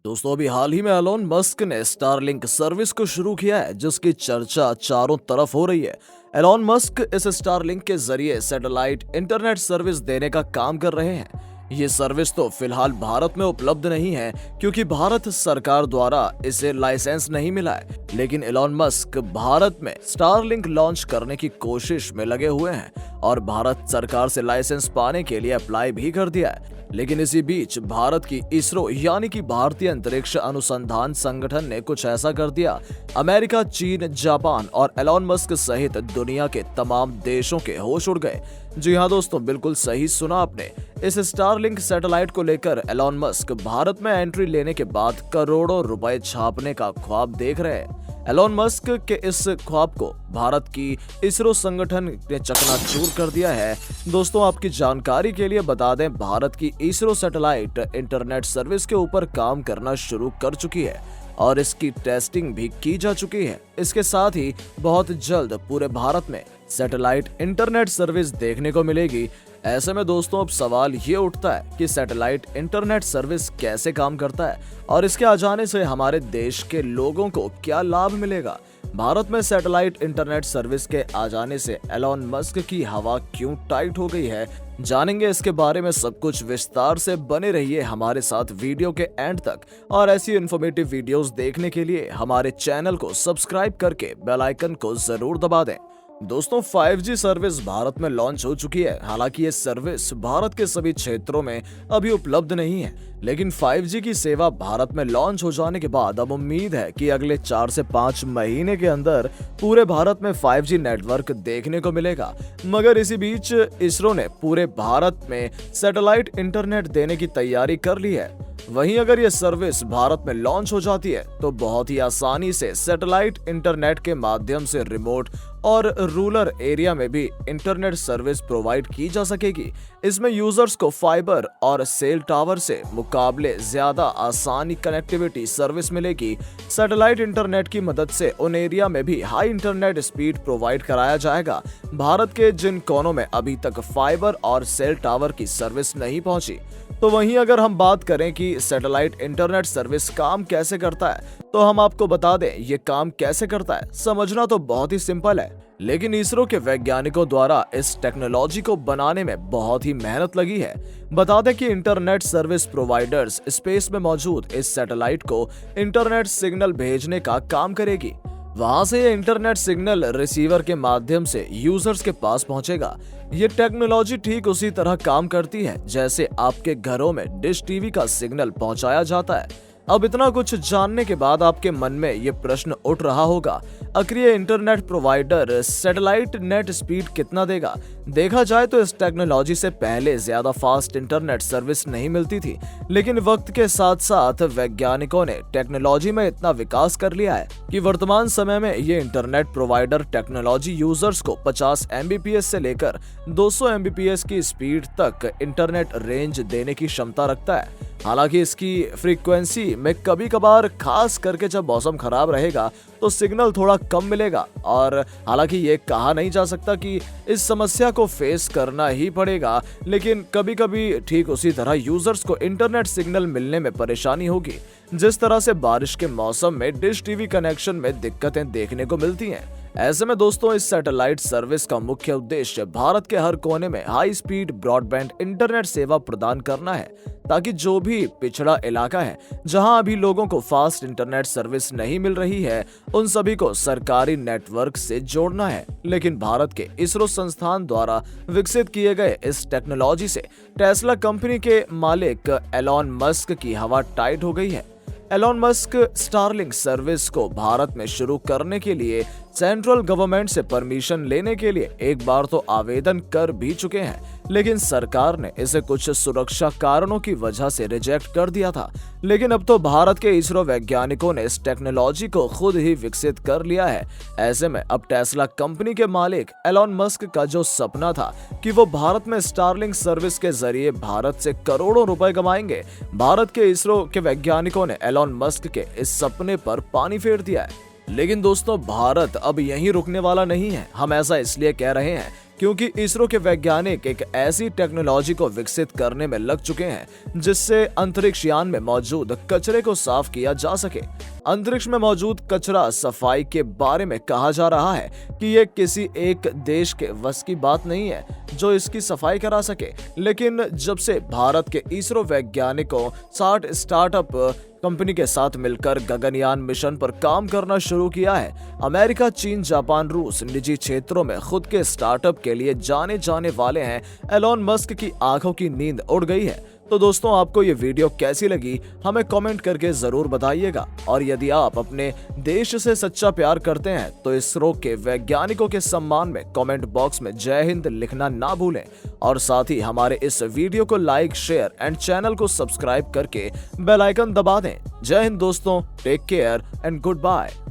दोस्तों अभी हाल ही में एलोन मस्क ने स्टारलिंक सर्विस को शुरू किया है जिसकी चर्चा चारों तरफ हो रही है। एलोन मस्क इस स्टारलिंक के जरिए सैटेलाइट इंटरनेट सर्विस देने का काम कर रहे हैं। ये सर्विस तो फिलहाल भारत में उपलब्ध नहीं है क्योंकि भारत सरकार द्वारा इसे लाइसेंस नहीं मिला है, लेकिन एलोन मस्क भारत में स्टारलिंक लॉन्च करने की कोशिश में लगे हुए हैं और भारत सरकार से लाइसेंस पाने के लिए अप्लाई भी कर दिया है। लेकिन इसी बीच भारत की इसरो यानी कि भारतीय अंतरिक्ष अनुसंधान संगठन ने कुछ ऐसा कर दिया। अमेरिका, चीन, जापान और एलोन मस्क सहित दुनिया के तमाम देशों के होश उड़ गए। जी हाँ दोस्तों, बिल्कुल सही सुना आपने। इस स्टारलिंक सैटेलाइट को लेकर एलोन मस्क भारत में एंट्री लेने के बाद करोड़ों रुपए छापने का ख्वाब देख रहे हैं। एलोन मस्क के इस ख्वाब को भारत की इसरो संगठन ने चकनाचूर कर दिया है। दोस्तों आपकी जानकारी के लिए बता दें, भारत की इसरो सैटेलाइट इंटरनेट सर्विस के ऊपर काम करना शुरू कर चुकी है और इसकी टेस्टिंग भी की जा चुकी है। इसके साथ ही बहुत जल्द पूरे भारत में सैटेलाइट इंटरनेट सर्विस देखने को मिलेगी। ऐसे में दोस्तों अब सवाल ये उठता है कि सैटेलाइट इंटरनेट सर्विस कैसे काम करता है और इसके आ जाने से हमारे देश के लोगों को क्या लाभ मिलेगा। भारत में सैटेलाइट इंटरनेट सर्विस के आ जाने से एलोन मस्क की हवा क्यों टाइट हो गई है, जानेंगे इसके बारे में सब कुछ विस्तार से। बने रहिए हमारे साथ वीडियो के एंड तक और ऐसी इन्फॉर्मेटिव वीडियोस देखने के लिए हमारे चैनल को सब्सक्राइब करके बेल आइकन को जरूर दबा दें। दोस्तों 5G सर्विस भारत में लॉन्च हो चुकी है। हालांकि ये सर्विस भारत के सभी क्षेत्रों में अभी उपलब्ध नहीं है, लेकिन 5G की सेवा भारत में लॉन्च हो जाने के बाद अब उम्मीद है कि अगले 4 से 5 महीने के अंदर पूरे भारत में 5G नेटवर्क देखने को मिलेगा। मगर इसी बीच इसरो ने पूरे भारत में सैटेलाइट इंटरनेट देने की तैयारी कर ली है। वहीं अगर ये सर्विस भारत में लॉन्च हो जाती है तो बहुत ही आसानी से सैटेलाइट इंटरनेट के माध्यम से रिमोट और रूरल एरिया में भी इंटरनेट सर्विस प्रोवाइड की जा सकेगी। इसमें यूजर्स को फाइबर और सेल टावर से मुकाबले ज्यादा आसानी कनेक्टिविटी सर्विस मिलेगी। सैटेलाइट इंटरनेट की मदद से उन एरिया में भी हाई इंटरनेट स्पीड प्रोवाइड कराया जाएगा भारत के जिन कोनों में अभी तक फाइबर और सेल टावर की सर्विस नहीं पहुंची। तो वहीं अगर हम बात करें कि सैटेलाइट इंटरनेट सर्विस काम कैसे करता है, तो हम आपको बता दें ये काम कैसे करता है। समझना तो बहुत ही सिंपल है, लेकिन इसरो के वैज्ञानिकों द्वारा इस टेक्नोलॉजी को बनाने में बहुत ही मेहनत लगी है। बता दें कि इंटरनेट सर्विस प्रोवाइडर्स स्पेस में मौजूद इस सैटेलाइट को इंटरनेट सिग्नल भेजने का काम करेगी। वहां से ये इंटरनेट सिग्नल रिसीवर के माध्यम से यूजर्स के पास पहुंचेगा। ये टेक्नोलॉजी ठीक उसी तरह काम करती है जैसे आपके घरों में डिश टीवी का सिग्नल पहुंचाया जाता है। अब इतना कुछ जानने के बाद आपके मन में ये प्रश्न उठ रहा होगा, आखिर ये internet provider satellite net speed कितना देगा? देखा जाए तो इस टेक्नोलॉजी से पहले ज्यादा फास्ट इंटरनेट सर्विस नहीं मिलती थी, लेकिन वक्त के साथ साथ वैज्ञानिकों ने टेक्नोलॉजी में इतना विकास कर लिया है कि वर्तमान समय में ये इंटरनेट प्रोवाइडर टेक्नोलॉजी यूजर्स को 50 Mbps से लेकर 200 Mbps की स्पीड तक इंटरनेट रेंज देने की क्षमता रखता है। हालांकि इसकी फ्रीक्वेंसी में कभी कभार, खास करके जब मौसम खराब रहेगा, तो सिग्नल थोड़ा कम मिलेगा। और हालांकि ये कहा नहीं जा सकता कि इस समस्या को फेस करना ही पड़ेगा, लेकिन कभी कभी ठीक उसी तरह यूजर्स को इंटरनेट सिग्नल मिलने में परेशानी होगी जिस तरह से बारिश के मौसम में डिश टीवी कनेक्शन में दिक्कतें देखने को मिलती हैं। ऐसे में दोस्तों इस सैटेलाइट सर्विस का मुख्य उद्देश्य भारत के हर कोने में हाई स्पीड ब्रॉडबैंड इंटरनेट सेवा प्रदान करना है, ताकि जो भी पिछड़ा इलाका है जहां अभी लोगों को फास्ट इंटरनेट सर्विस नहीं मिल रही है, उन सभी को सरकारी नेटवर्क से जोड़ना है। लेकिन भारत के इसरो संस्थान द्वारा विकसित किए गए इस टेक्नोलॉजी से टेस्ला कंपनी के मालिक एलोन मस्क की हवा टाइट हो गई है। एलोन मस्क स्टारलिंक सर्विस को भारत में शुरू करने के लिए सेंट्रल गवर्नमेंट से परमिशन लेने के लिए एक बार तो आवेदन कर भी चुके हैं, लेकिन सरकार ने इसे कुछ सुरक्षा कारणों की वजह से रिजेक्ट कर दिया था। लेकिन अब तो भारत के इसरो वैज्ञानिकों ने इस टेक्नोलॉजी को खुद ही विकसित कर लिया है। ऐसे में अब टेस्ला कंपनी के मालिक एलोन मस्क का जो सपना था कि वो भारत में स्टारलिंक सर्विस के जरिए भारत से करोड़ों रुपए कमाएंगे, भारत के इसरो के वैज्ञानिकों ने एलोन मस्क के इस सपने पर पानी फेर दिया है। लेकिन दोस्तों भारत अब यहीं रुकने वाला नहीं है। हम ऐसा इसलिए कह रहे हैं क्योंकि इसरो के वैज्ञानिक एक ऐसी टेक्नोलॉजी को विकसित करने में लग चुके हैं जिससे अंतरिक्ष यान में मौजूद कचरे को साफ किया जा सके। अंतरिक्ष में मौजूद कचरा सफाई के बारे में कहा जा रहा है कि ये किसी एक देश के वश की बात नहीं है जो इसकी सफाई करा सके, लेकिन जब से भारत के इसरो वैज्ञानिकों 60 स्टार्टअप कंपनी के साथ मिलकर गगनयान मिशन पर काम करना शुरू किया है, अमेरिका, चीन, जापान, रूस निजी क्षेत्रों में खुद के स्टार्टअप के लिए जाने जाने वाले हैं, एलोन मस्क की आंखों की नींद उड़ गई है। तो दोस्तों, आपको ये वीडियो कैसी लगी हमें कमेंट करके जरूर बताइएगा, और यदि आप अपने देश से सच्चा प्यार करते हैं तो इसरो के वैज्ञानिकों के सम्मान में कमेंट बॉक्स में जय हिंद लिखना ना भूलें, और साथ ही हमारे इस वीडियो को लाइक, शेयर एंड चैनल को सब्सक्राइब करके बेल आइकन दबा दें। जय हिंद दोस्तों, take care and good bye.